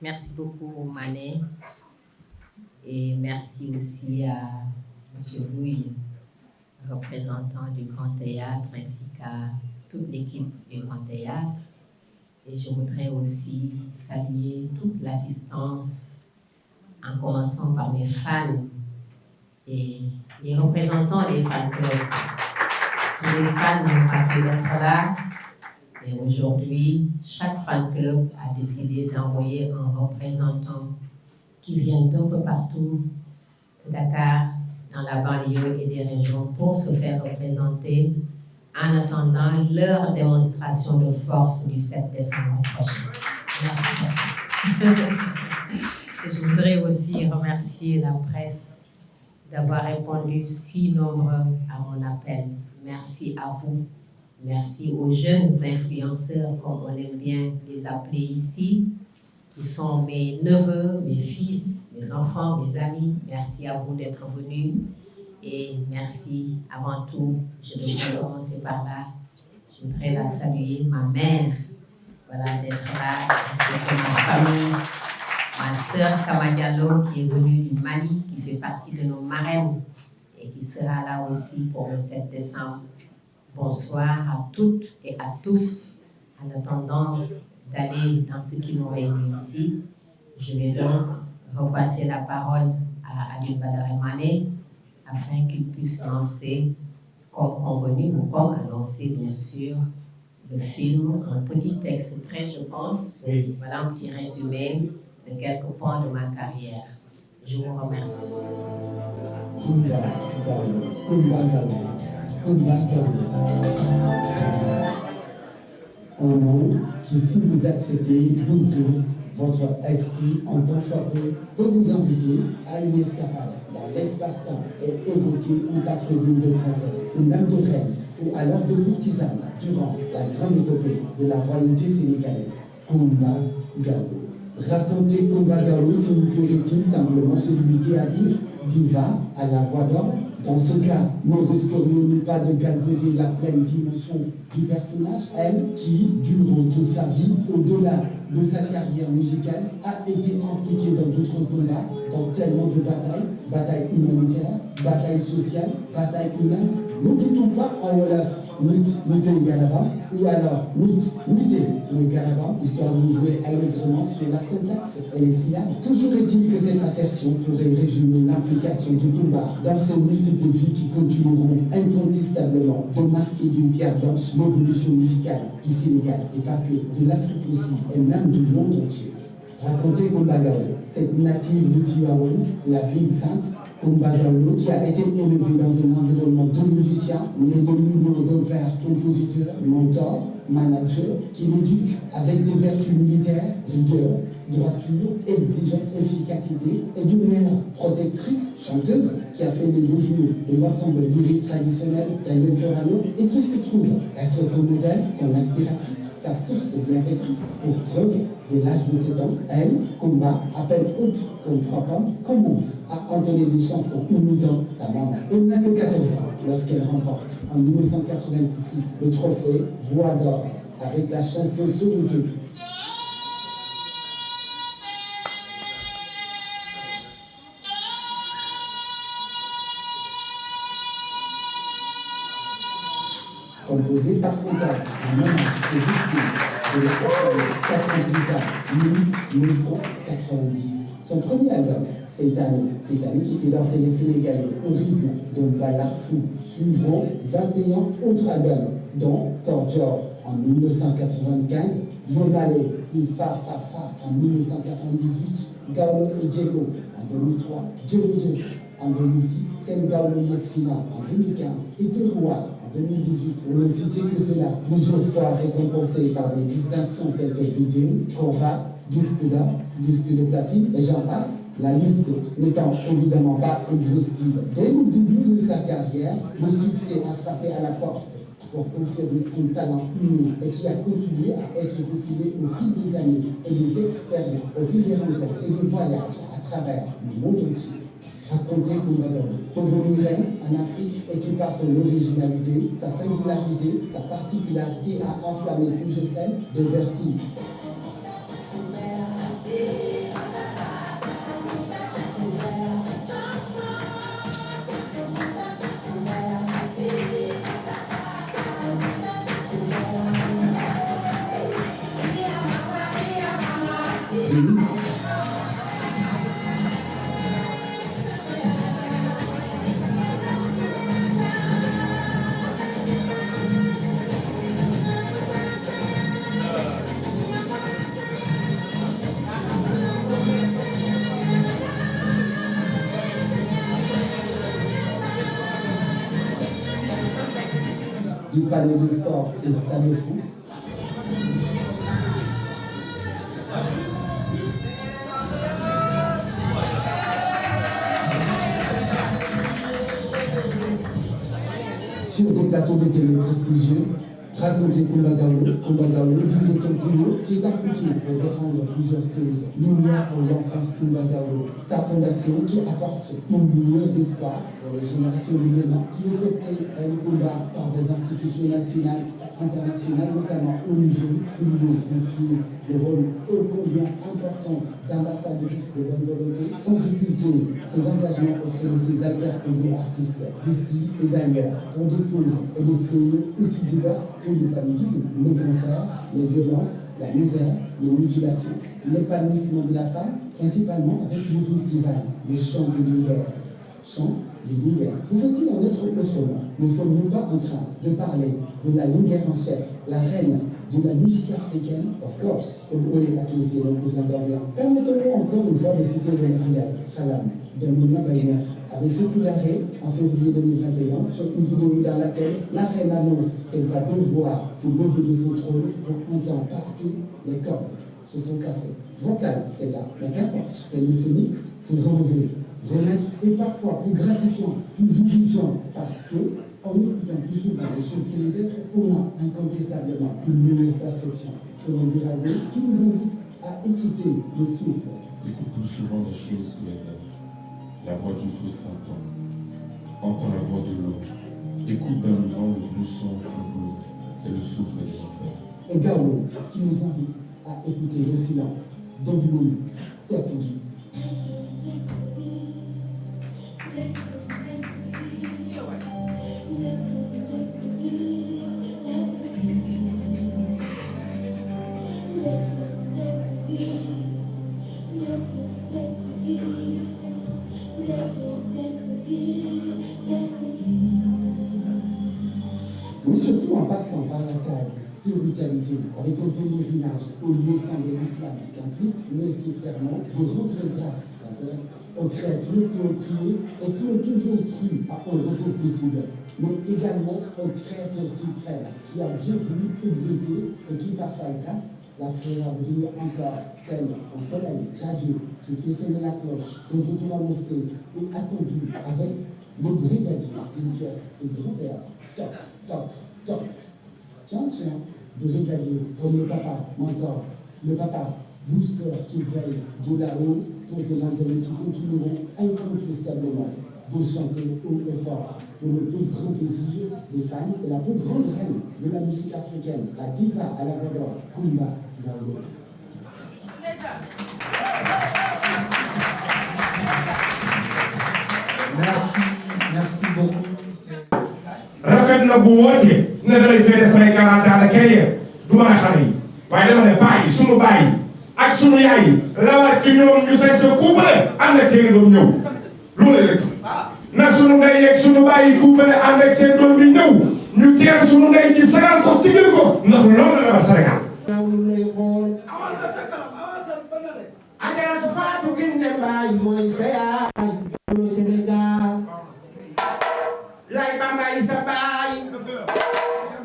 Merci beaucoup, Mané. Et merci aussi à M. Bouille, représentant du Grand Théâtre, ainsi qu'à toute l'équipe du Grand Théâtre. Et je voudrais aussi saluer toute l'assistance, en commençant par mes fans et les représentants des fan clubs. Les fans n'ont pas pu être là, mais aujourd'hui, chaque fan club a décidé d'envoyer un représentant qui vient d'un peu partout de Dakar, dans la banlieue et des régions, pour se faire représenter en attendant leur démonstration de force du 7 décembre prochain. Merci. Je voudrais aussi remercier la presse d'avoir répondu si nombreux à mon appel. Merci à vous. Merci aux jeunes influenceurs, comme on aime bien les appeler ici, qui sont mes neveux, mes fils, mes enfants, mes amis. Merci à vous d'être venus. Et merci avant tout, je vais commencer par là. Je voudrais la saluer, ma mère, voilà, d'être là, ainsi que ma famille, ma sœur Kamadialo qui est venue du Mali, qui fait partie de nos marraines et qui sera là aussi pour le 7 décembre. Bonsoir à toutes et à tous. En attendant d'aller dans ce qui nous réunit ici, je vais donc repasser la parole à Adil Badara Mané afin qu'il puisse lancer, comme convenu ou comme annoncé bien sûr, le film, un petit extrait, je pense. Oui. Voilà un petit résumé de quelques points de ma carrière. Je vous remercie. Un mot qui, si vous acceptez d'ouvrir votre esprit en temps soit peu, peut vous inviter à une escapade dans l'espace-temps et évoquer un patronyme de princesse, ou même de reine, ou alors de courtisane, durant la grande épopée de la royauté sénégalaise, Kumba Gawlo. Raconter Kumba Gawlo signifierait-il simplement se limiter à dire diva à la voix d'or? Dans ce cas, ne risquerions-nous pas de galvauder la pleine dimension du personnage, elle qui, durant toute sa vie, au-delà de sa carrière musicale, a été impliquée dans d'autres combats, dans tellement de batailles humanitaires, batailles sociales, batailles humaines. Ne dit-on pas en Wolof Muté Galaba, ou alors Muté le Galaba, histoire de jouer allègrement sur la syntaxe et les syllabes. Toujours est-il que cette assertion pourrait résumer l'implication du Kumba dans ces multiples vies qui continueront incontestablement de marquer d'une pierre blanche l'évolution musicale du Sénégal et pas que, de l'Afrique aussi, et même du monde entier. Raconter Kumba Gawlo, cette native de Tivaouane, la ville sainte, Kumba Gawlo, qui a été élevé dans un environnement de musiciens, né de l'union d'un père compositeur, mentor, manager, qui l'éduque avec des vertus militaires, rigueur, droiture, exigence, efficacité, et d'une mère protectrice, chanteuse, qui a fait les beaux jours de l'ensemble lyrique traditionnel d'Aïe Sorano, et qui se trouve être son modèle, son inspiratrice, sa source bienfaitrice. Pour preuve, dès l'âge de 7 ans, elle, Kumba, à peine haute comme 3 pommes, commence à entonner des chansons imitant sa maman. Elle n'a que 14 ans lorsqu'elle remporte en 1986 le trophée Voix d'or avec la chanson Soruto. Composé par son père, un hommage aux victimes de l'époque 4 ans plus tard, 1990. Son premier album, cette année qui fait danser les Sénégalais au rythme d'un ballard fou, suivront 21 autres albums, dont Korjor en 1995, Yomale et Fa Fa Fa en 1998, Gawlo et Diego en 2003, Jojo en 2006, Sen Gawlo Yetsina en 2015 et Terroir en 2018. On ne citait que cela, plusieurs fois récompensé par des distinctions telles que Bidé, Cora, disque d'or, disque de platine, et j'en passe, la liste n'étant évidemment pas exhaustive. Dès le début de sa carrière, le succès a frappé à la porte. pour confirmer un talent inné et qui a continué à être défilé au fil des années et des expériences, au fil des rencontres et des voyages à travers le monde entier. Raconter Coumba Gawlo, devenu reine en Afrique et qui par son originalité, sa singularité, sa particularité a enflammé plusieurs scènes de Bercy. Du palais de sport au Stade de France. Sur des plateaux de télé prestigieux, raconter Coumba Gawlo, disait-on plus haut, qui est appliqué pour défendre plusieurs causes. Lumière pour l'enfance Coumba Gawlo, sa fondation qui apporte une lueur d'espoir pour les générations du demain, qui est optée le combat par des institutions nationales et internationales, notamment ONU Jeunes, qui lui ont confié le rôle ô combien important d'ambassadrice de bonne volonté, sans occulter ses engagements auprès de ses alter ego artistes d'ici et d'ailleurs, pour des causes et des fléaux aussi diverses que le paludisme, le cancer, les violences, la misère, les mutilations, l'épanouissement de la femme, principalement avec le festival, le chant des Linguères. Chant des Linguères. Pouvait-il en être autrement? Ne sommes-nous pas en train de parler de la Linguère en chef, la reine de la musique africaine, of course, comme Oye Akilisi, nos cousins d'Orient. Permettons-nous encore une fois de citer le Nafriaï, Khalam, de Mouna Baïner, avec ce coup d'arrêt en février 2021, sur une vidéo dans laquelle la reine annonce qu'elle va devoir se lever de son trône pour un temps parce que les cordes se sont cassées. Vocal, c'est là, mais qu'importe, tel le phénix, se relever, renaître est parfois plus gratifiant, plus vivifiant, parce que en écoutant plus souvent les choses que les êtres, on a incontestablement une meilleure perception. Selon Birago, qui nous invite à écouter le souffle. Écoute plus souvent les choses que les êtres. La voix du feu s'entend. Entends la voix de l'eau. Écoute dans le vent le son si bleu. C'est le souffle des ancêtres. Et Gawlo, qui nous invite à écouter le silence d'Obilouni, Tekgi. Mais surtout en passant par la case spiritualité, avec un pèlerinage au lieu saint de l'islam qui implique nécessairement de rendre grâce aux créatures qui ont prié et qui ont toujours cru à un retour possible, mais également au Créateur suprême qui a bien voulu exaucer et qui par sa grâce la fera briller encore, tel un soleil radieux qui fait sonner la cloche, de retour annoncé et attendu avec le brigadier, une pièce de grand théâtre. Toc, toc, toc. Tiens, de brigadier comme le papa mentor, le papa booster qui veille de là-haut pour des maintenus qui continueront incontestablement de chanter haut et fort pour le plus grand plaisir des fans et la plus grande reine de la musique africaine, la diva à la voix d'or, Coumba Gawlo. Merci beaucoup. rafet na bu wootee ne da lay féete samay 40 ans de carrière du mën a xale yi waaye dama ne paa yi sunu baay yi ak sunu yaay yi la war ci ñoom ñu sañ sa kuubale ànd ak seen doom ñëw loolu rek na sunu ndey yeeg sunu baay yi kuubale ànd ak seen doom yi ñëw ñu teer sunu ndey ji sagal ko sigil ko ndax loolu la Sénégal. Ajaratu Fatou Kiné Mbaye mooy sa yaay mooy Sénégal lay bambay sa baay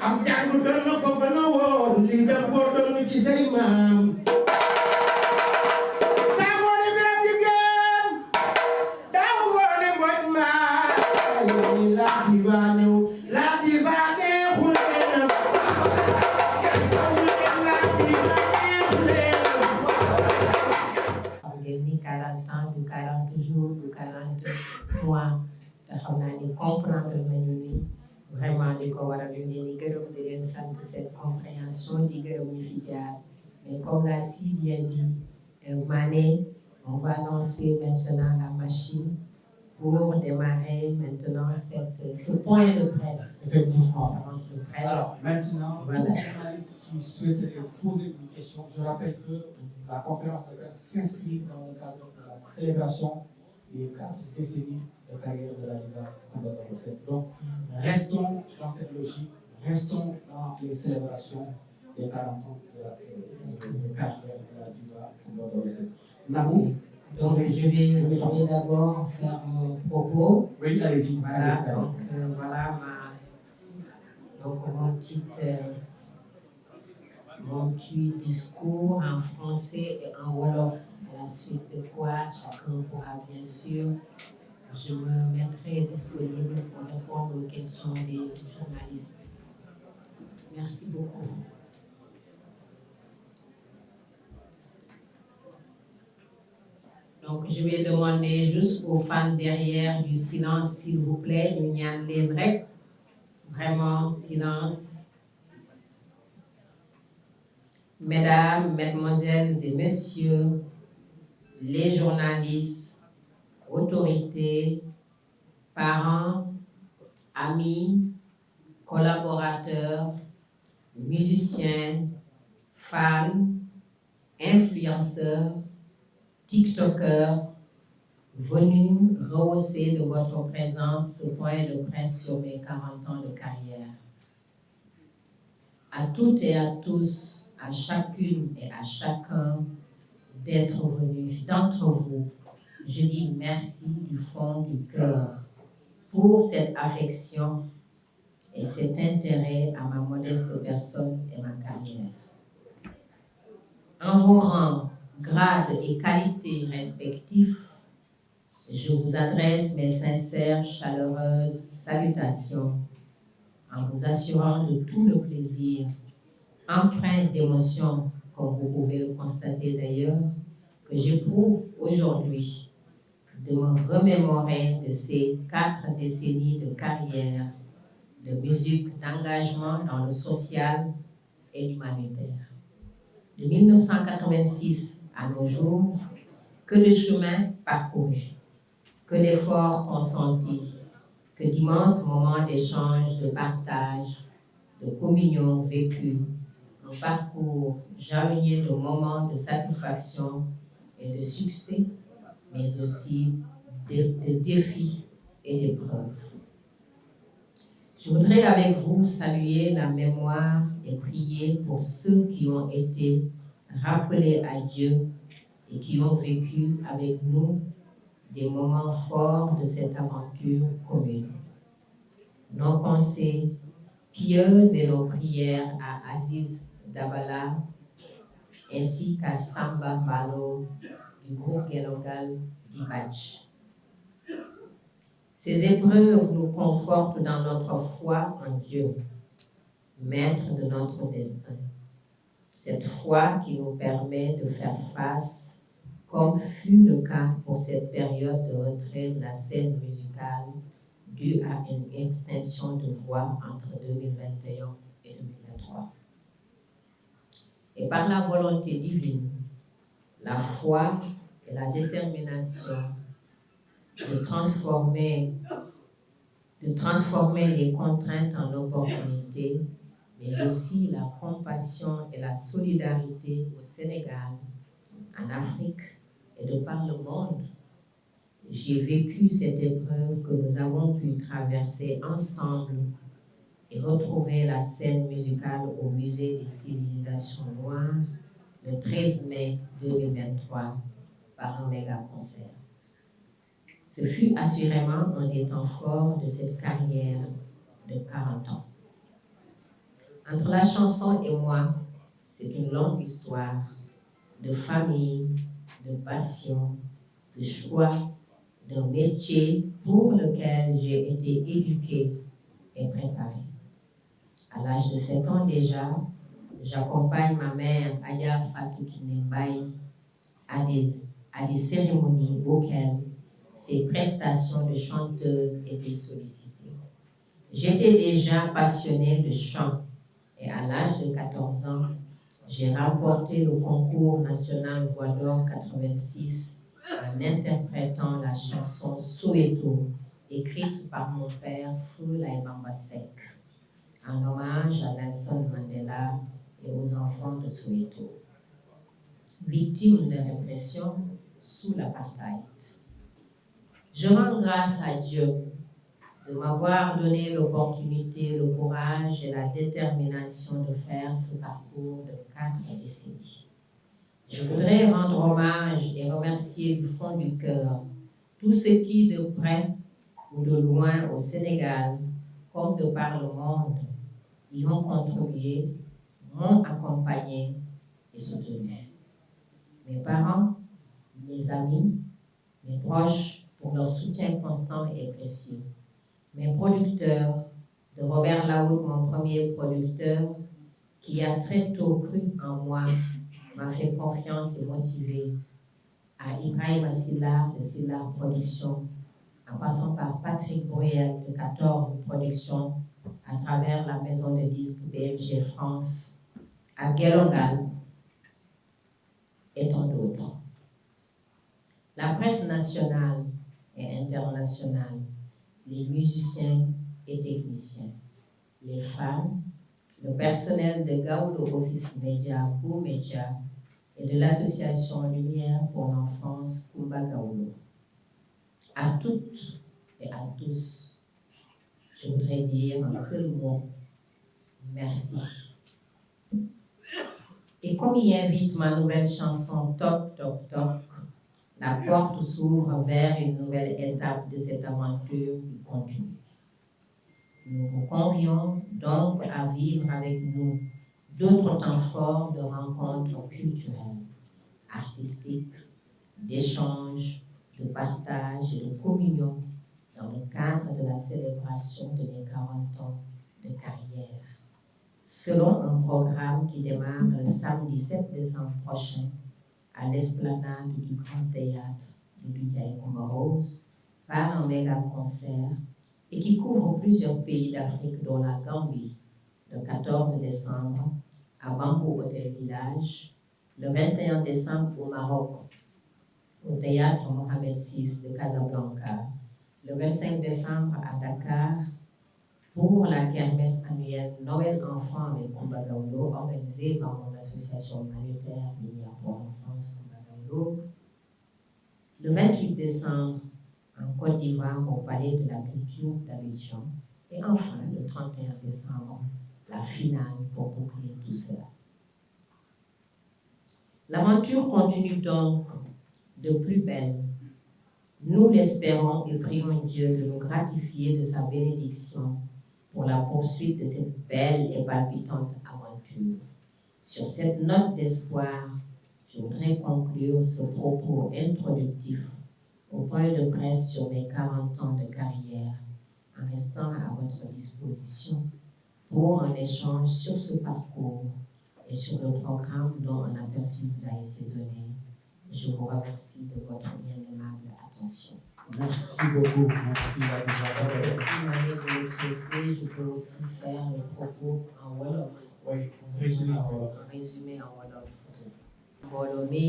am jàngu doon na ko ba na wóor lii da boo doon ci say maam saa ngoone biram jigéen daaw ngoone mbooj maa laa diva new laa diva neexul 40 ans, de 40 jours, de 40 mois, te xam naa ni comprendre nañu ni vraiment li ko waral ñu leen di gërëm di leen sant cette compréhension di gërëm ñi fi jaar mais comme l'a si bien dit Mané, on va lancer maintenant la machine pour démarrer maintenant ce point de presse. Effectivement. Conférence de presse. Alors maintenant, voilà. les journalistes qui souhaiteraient poser une question, je rappelle que la conférence de presse s'inscrit dans le cadre de la célébration des 4 décennies de carrière de la Diva Coumba Gawlo Seck. Donc, restons dans cette logique, restons dans les célébrations des 40 ans de carrière de la Diva Coumba Gawlo Seck. Nabou, donc je vais d'abord faire mon propos. Oui, allez-y. Voilà, allez-y. donc voilà mon petit discours en français et en wolof. À la suite de quoi, chacun pourra bien sûr, je me mettrai disponible pour répondre aux questions des journalistes. Merci beaucoup. Donc, je vais demander juste aux fans derrière du silence, s'il vous plaît. Ñu ñaan leen rek. Vraiment, silence. Mesdames, Mesdemoiselles et Messieurs, les journalistes, autorités, parents, amis, collaborateurs, musiciens, fans, influenceurs, TikTokers, venus rehausser de votre présence ce point de presse sur mes 40 ans de carrière. À toutes et à tous, à chacune et à chacun d'être venus, d'entre vous, je dis merci du fond du cœur pour cette affection et cet intérêt à ma modeste personne et ma carrière. En vos rangs, grades et qualités respectifs, je vous adresse mes sincères, chaleureuses salutations en vous assurant de tout le plaisir, empreint d'émotion, comme vous pouvez le constater d'ailleurs, que j'éprouve aujourd'hui de me remémorer de ces 4 décennies de carrière, de musique, d'engagement dans le social et l'humanitaire. De 1986 à nos jours, que de chemins parcourus, que d'efforts consentis, que d'immenses moments d'échange, de partage, de communion vécue, un parcours jalonné de moments de satisfaction et de succès, mais aussi de défis et d'épreuves. Je voudrais avec vous saluer la mémoire et prier pour ceux qui ont été rappelés à Dieu et qui ont vécu avec nous des moments forts de cette aventure commune. Nos pensées pieuses et nos prières à Aziz Dabala ainsi qu'à Samba Malo du groupe Gelongal d'Ibach. Ces épreuves nous confortent dans notre foi en Dieu, maître de notre destin. Cette foi qui nous permet de faire face, comme fut le cas pour cette période de retrait de la scène musicale due à une extinction de voix entre 2021 et 2023. Et par la volonté divine, la foi et la détermination de transformer les contraintes en opportunités, mais aussi la compassion et la solidarité au Sénégal, en Afrique et de par le monde. J'ai vécu cette épreuve que nous avons pu traverser ensemble et retrouver la scène musicale au Musée des civilisations noires le 13 mai 2023 par un méga concert. Ce fut assurément un des temps forts de cette carrière de 40 ans. Entre la chanson et moi, c'est une longue histoire de famille, de passion, de choix, d'un métier pour lequel j'ai été éduquée et préparée. À l'âge de 7 ans déjà, j'accompagne ma mère, Aya Fatou Kiné Mbaye, à des à des cérémonies auxquelles ses prestations de chanteuse étaient sollicitées. J'étais déjà passionnée de chant et à l'âge de 14 ans, j'ai remporté le concours national Voix d'Or 86 en interprétant la chanson Soweto, écrite par mon père Feu Laibamba Seck, en hommage à Nelson Mandela et aux enfants de Soweto, victimes de répression sous l'apartheid. Je rends grâce à Dieu de m'avoir donné l'opportunité, le courage et la détermination de faire ce parcours de 4 décennies. Je voudrais rendre hommage et remercier du fond du cœur tous ceux qui, de près ou de loin au Sénégal, comme de par le monde, y ont contribué, m'ont accompagné et soutenu. Mes parents, mes amis, mes proches, pour leur soutien constant et précieux. Mes producteurs, de Robert Laoud, mon premier producteur, qui a très tôt cru en moi, m'a fait confiance et motivé, à Ibrahim Silla de Silla Productions, en passant par Patrick Bruel de 14 Productions, à travers la maison de disques BMG France, à Gelongal et tant d'autres. La presse nationale et internationale, les musiciens et techniciens, les fans, le personnel de Gaulo Office Média pour Média et de l'association Lumière pour l'enfance Kumba Gaulo. À toutes et à tous, je voudrais dire un seul mot, merci. Et comme y invite ma nouvelle chanson Toc Toc Toc, la porte s'ouvre vers une nouvelle étape de cette aventure qui continue. Nous vous convions donc à vivre avec nous d'autres temps forts de rencontres culturelles, artistiques, d'échanges, de partage et de communion dans le cadre de la célébration de mes 40 ans de carrière. Selon un programme qui démarre le samedi 7 décembre prochain à l'esplanade du Grand Théâtre de Ludiaï Rose par un méga concert et qui couvre plusieurs pays d'Afrique dont la Gambie le 14 décembre à Bambou Hotel Village, le 21 décembre au Maroc au Théâtre Mohamed VI de Casablanca, le 25 décembre à Dakar pour la kermesse annuelle Noël Enfant avec Kumba Gaulo organisée par mon association humanitaire Lumière pour l'enfance Kumba Gaulo, le 28 décembre en Côte d'Ivoire au Palais de la Culture d'Abidjan et enfin le 31 décembre la finale pour boucler tout cela. L'aventure continue donc de plus belle. Nous l'espérons et prions Dieu de nous gratifier de sa bénédiction pour la poursuite de cette belle et palpitante aventure. Sur cette note d'espoir, je voudrais conclure ce propos introductif au point de presse sur mes 40 ans de carrière, en restant à votre disposition pour un échange sur ce parcours et sur le programme dont un aperçu vous a été donné. Je vous remercie de votre bien aimable attention. Merci beaucoup. Merci, Ladija. Si Marie vous le souhaitez, je peux aussi faire le propos en Wolof. Oui, résumé en Wolof. Résumé en Wolof. mbooloo mi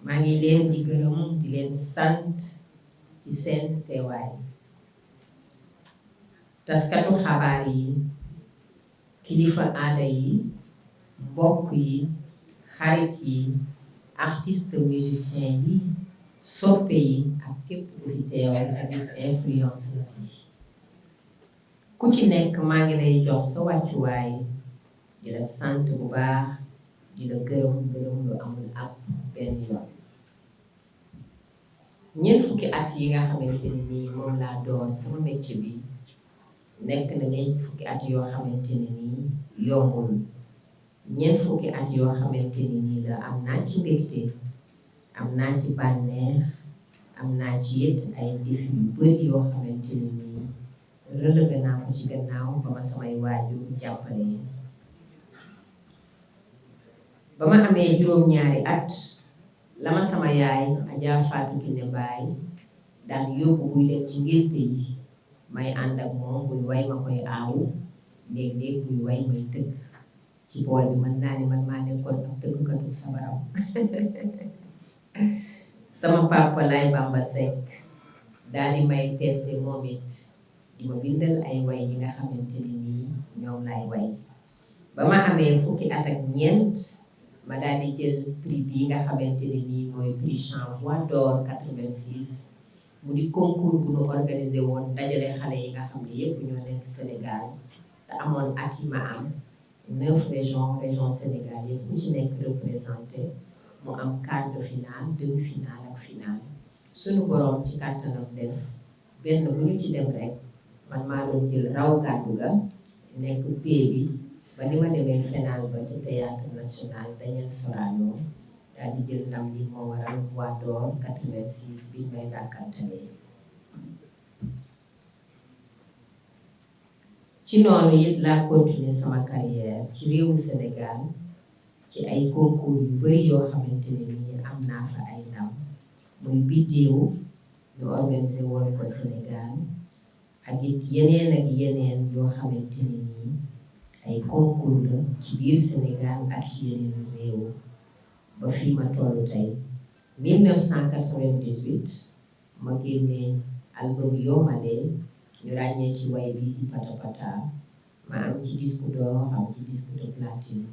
maa ngi leen di gërëm di leen sant ci seen teewaay. Taskatu xabaar yi, kilifa aada yi, mbokk yi, xarit yi, artiste musicien yi, soppe yi ak képp ku fi teew ak influenceur yi. Ku ci nekk maa ngi lay jox sa wàccuwaay di la sant bu baax di la gërëm lu amul ab benn yoon. Ñeent fukki at yi nga xamante ne nii moom laa doon sama métier bi nekk na ñeent fukki at yoo xamante ne nii yombul. Ñeent fukki at yoo xamante ne nii la am naa ci mbégte, am naa ci bànneex, am naa ci it ay défi yu bëri yoo xamante ne nii relevé naa ko ci gannaaw ba ma samay waajur jàppale. Ba ma amee juróom-ñaari at lama sama yaay Adja Fatou Kiné Baye daan yóbbu buy dem ci ngénte yi may ànd ak moom buy way ma koy aawu léeg-léeg buy way may tëgg ci bool bi mën naa ne man maa nekkoon ak tëggkatu sabaram sama papa Laye Bamba Seck daal di may tette moom it di ma bindal ay way yi nga xamante ni nii ñoom laay way ba ma amee fukki at ak ñeent ma daal di jël prix bi nga xamante ni nii mooy prix Chant Voix d'Or 86 mu di concours bu nu organisé woon dajale xale yi nga xam ne yépp ñoo nekk Sénégal te amoon at yi ma am 9 région Sénégal yépp ku ci nekk représenté mu am quart de finale demi-finale ak finale suñu borom ci kàttanam def benn bu ñu ci dem rek man maa doon jël raw gàddu ga nekk pay bi ba ni ma demee finale ba ci théâtre national Daniel Sorano daal di jël ndam li moo waral Voix d'Or 86 bi may dàkkantalee ci noonu it laa continuer sama carrière ci réewu Sénégal ci ay concours yu bari yoo xamante ne nii am naa fa ay ndam muy biddéew ñu organisé woon ko Sénégal ak it yeneen yoo xamante ne nii ay concours la ci biir Sénégal ak ci yeneen réew ba fii ma tollu tey 1998 ma génne album Yomalé ñu ràññee ci way bi di Pata Pata ma am ci disque d'or am ci disque de platine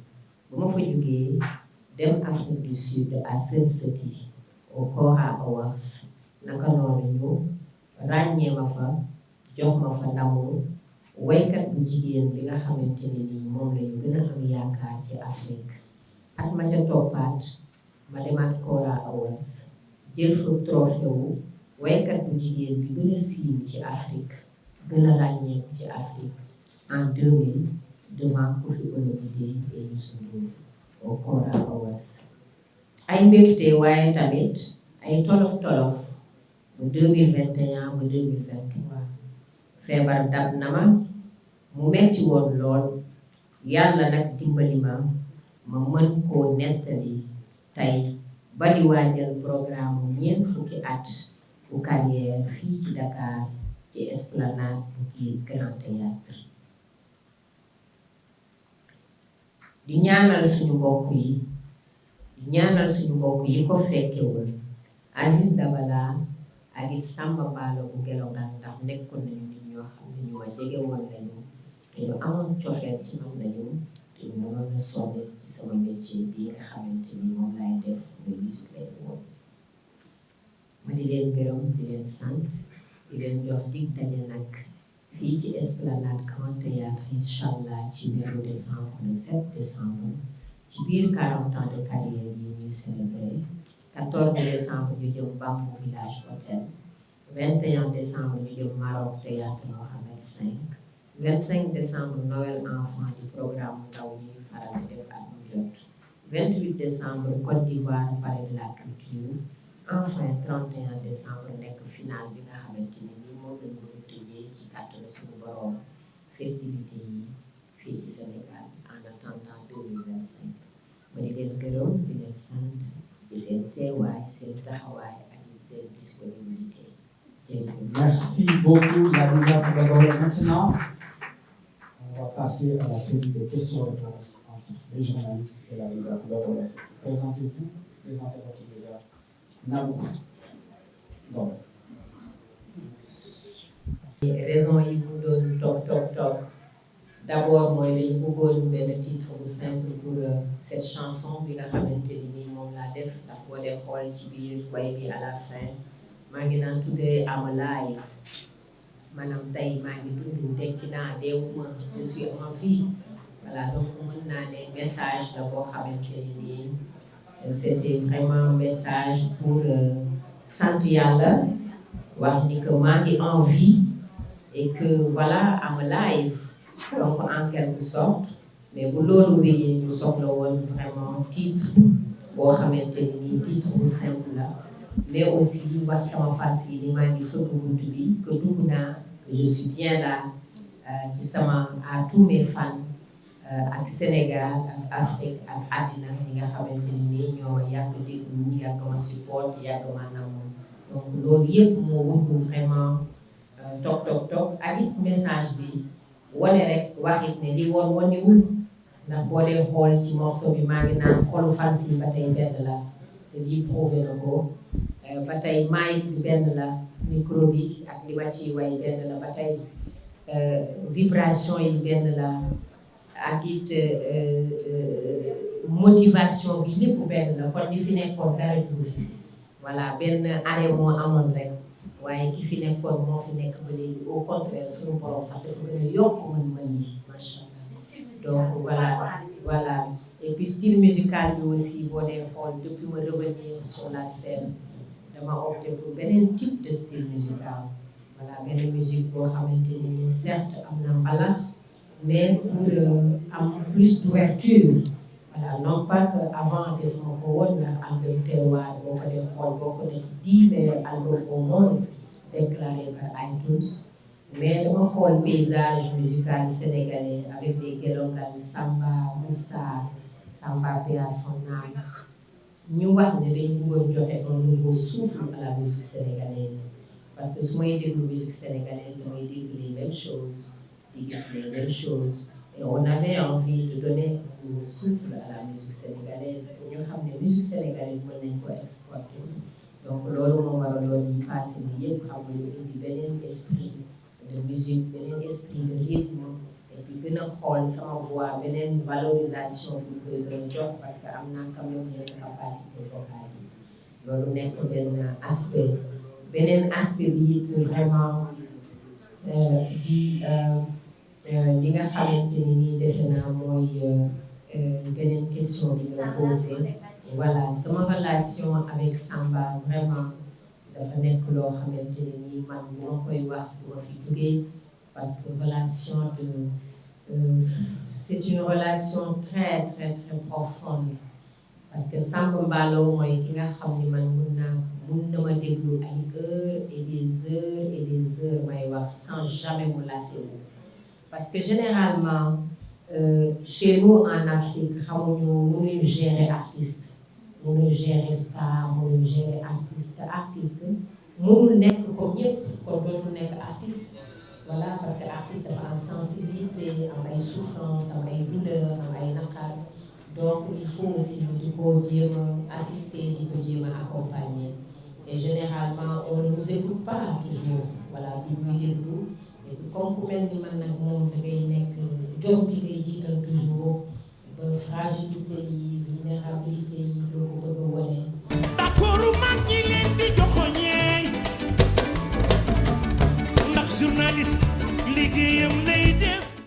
bu ma fa jógee dem Afrique du Sud à Senseti au Kora Awards naka noonu ñu ràññee ma fa jox ma fa ndamu waykat bu jigéen bi nga xamante ne nii moom lañu gën a am yaakaar ci Afrique at ma ca toppaat ma demaat Kora Awards jël fa trophée wu waykat bu jigéen bi gën a siiw ci Afrique gën a ràññeeku ci Afrique en 2000 devant Koffi Olomide et Youssou Ndour au Kora Awards ay mbégte waaye tamit ay tolof-tolof bu 2021 ba 2023 feebar dab na ma mu metti woon lool yàlla nag dimbali ma mën koo nettali tey ba di waajal programme mu ñeent fukki at bu carrière fii ci Dakar ci Esplanade bu kii Grand Théâtre di ñaanal suñu mbokk yi ko fekkewul Aziz Dabala ak it Samba Mballo bu Gelongal ndax nekkoon nañu nit ñoo xam ne ñu ma jege woon lañu te ñu amoon cofeel ci man lañu te ñu mënoon a sonn ci sama métier bii nga xamante ni moom laay def muy musique lay woon ma di leen gërëm di leen sant di leen jox dig daje nag fii ci Esplanade Grand Théâtre inchallah ci weeru décembre le 7 décembre ci biir 40 ans de carrière yi ñuy célébrer 14 décembre ñu jëm Bambou Village Hôtel 21 décembre ñu jëm Maroc Théâtre Mohamed V 25 décembre Noël enfant du programme ndaw ñuy faral di def at mu jot 28 décembre Côte d'Ivoire Palais de la Culture enfin 31 décembre nekk final bi nga xamante ni nii moom lañ ko tëjee ci kàttanu suñu borom festivité yi fii ci Sénégal en attendant 2025 ma di leen gërëm di leen sant ci seen teewaay seen taxawaay ak seen disponibilité. Merci beaucoup, la diva Koubagawala. Maintenant, on va passer à la série de questions-réponses entre les journalistes et la diva Koubagawala. Présentez-vous, présentez votre média. Nabou. Bon. Raison yi mu doon toog d'abord mooy dañu bëggoon benn titre bu simple pour cette chanson bi nga xamante ni nii moom laa def ndax boo dee xool ci biir way bi à la fin maa ngi naan tuddee am alive maanaam tey maa ngi dund tekki naa deewuma je suis en vie voilà donc mën naa ne message la boo xamante ni nii c'était vraiment un message pour sant yàlla wax ni que maa ngi en vie et que voilà am alive donc en quelque sorte mais bu loolu wéyee ñu soxla woon vraiment titre boo xamante ni titre bu simple la mais aussi wax sama fans yi ni maa ngi fëgg bunt bi que dugg naa je suis bien là ci sama à tous mes fans ak Sénégal ak Afrique ak àddina ñi nga xamante ni ñoo yàgg déglu yàgg ma support yàgg ma namoon donc loolu yëpp moo wundu vraiment toog ak it message bi wane rek waxit ne li woon waniwul ndax boo dee xool ci morceau bi maa ngi naan xolu fans yi ba tey benn la te lii prouvé na ko ba tey mic bi benn la micro bi ak li ma ciy way benn la ba tey vibration yi benn la ak it motivation bi lépp benn la kon li fi nekkoon dara juru fi voilà benn arrêt moo amoon rek waaye ki fi nekkoon moo fi nekk ba léegi au contraire suñu borom sax dafa gën a yokk mën-mën yi macha allah donc voilà et puis style musical bi aussi boo dee xool depuis ma revenir sur la scène dama opté pour beneen type de style musical voilà benn musique boo xamante ni certes am na mbalax mais pour am plus d'ouverture voilà non pas que avant defuma ko woon ndax album terroir boo ko dee xool boo ko dee 10 meilleurs albums au monde déclaré par iTunes mais dama xool paysage musical sénégalais avec des Gelongal Samba Moussa Samba Pea son âme ñu wax ne dañu bëggoon joxe un nouveau souffle à la musique sénégalaise parce que su may déglu musique sénégalaise damay déglu les mêmes choses di gis les mêmes choses et on avait envie de donner un nouveau souffle à la musique sénégalaise pour ñu xam ne musique sénégalaise mën nañ ko exploiter donc loolu moo waraloon yi passé bi yëpp xam nga ñu indi beneen esprit de musique beneen esprit de rythme et puis gën a xool sama voix beneen valorisation bu koy gën a jox parce que am naa quand même yenn capacité vocale yi loolu nekk beneen aspect bi it vraiment li nga xamante ni nii defe naa mooy beneen question bi nga posé voilà sama relation avec Samba vraiment dafa nekk loo xamante ne nii man bu ma koy wax bu ma fi jógee parce que relation de c'est une relation très très très profonde parce que Samba Mballo mooy ki nga xam ni man mun na ma déglu ay heures et des heures may wax sans jamais me lasser wu parce que généralement chez nous en Afrique xamuñu mënuñu gérer artiste mënuñu gérer star mënuñu gérer artiste mënul nekk comme ñëpp kon dootu nekk artiste voilà parce que artiste dafa am sensibilité am ay souffrance am ay douleur am ay naqar donc il faut aussi di ko jéem a assister di ko jéem a accompagner et généralement on ne nous écoute pas toujours voilà du muy déglu et puis comme ku mel ni man nag moom da ngay nekk jom bi ngay jiital toujours ba fragilité yi vulnérabilité yi doo ko bëgg a wane. d'accord mag ñi leen di joxoñee ndax journaliste liggéeyam lay def.